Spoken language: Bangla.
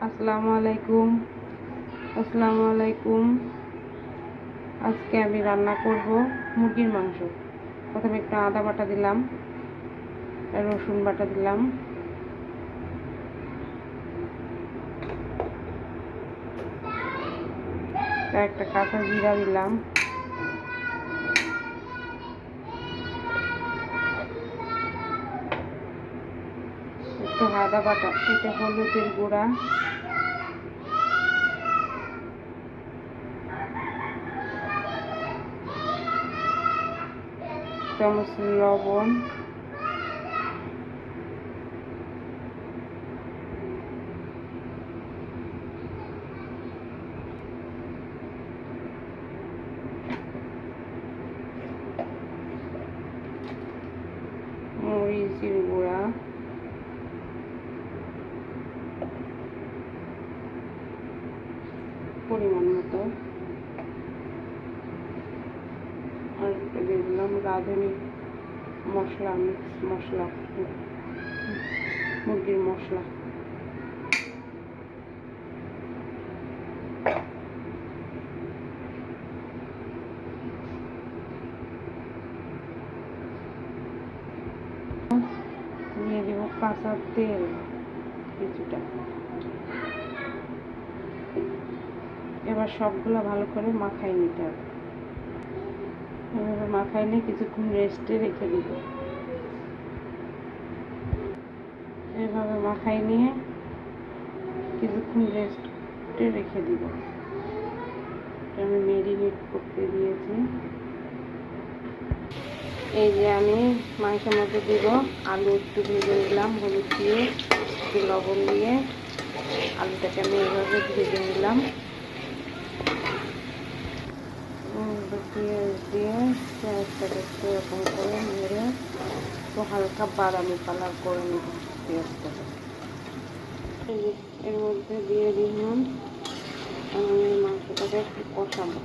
আসসালামু আলাইকুম। আজকে আমি রান্না করব মুরগির মাংস। প্রথমে একটু আদা বাটা দিলাম, রসুন বাটা দিলাম, একটা কাঁচা জিরা দিলাম, একটু আদা বাটা, এটা হলুদের গুঁড়া, চামচ লবণ, মরিচের গুঁড়া, পরিমাণ মতো, আর একটু দিয়ে দিলাম রাঁধুনি মশলা, মিক্স মশলা, মুরগির মশলা। দিয়ে দেবো কাঁচা তেল কিছুটা। এবার সবগুলো ভালো করে মাখাই নিতে হবে। এভাবে মাখাই নিয়ে কিছুক্ষণ রেস্টে রেখে দিব। এভাবে মাখাই নিয়ে কিছুক্ষণ রেস্টে রেখে দিব। আমি মেরিনেট করতে দিয়েছি। এই যে আমি মাংসের মধ্যে দিব আলু, একটু ভেজে নিলাম হলুদ দিয়ে, একটু লবণ দিয়ে আলুটাকে আমি এইভাবে ভেজে নিলাম। পেঁয়াজ দিয়ে পেঁয়াজটাকে একটু এরকম করে নেড়ে একটু হালকা বাদামি কালার করে নেব পেঁয়াজটাকে। এর মধ্যে দিয়ে দিলাম আমি মাংসটাকে একটু কষাবো।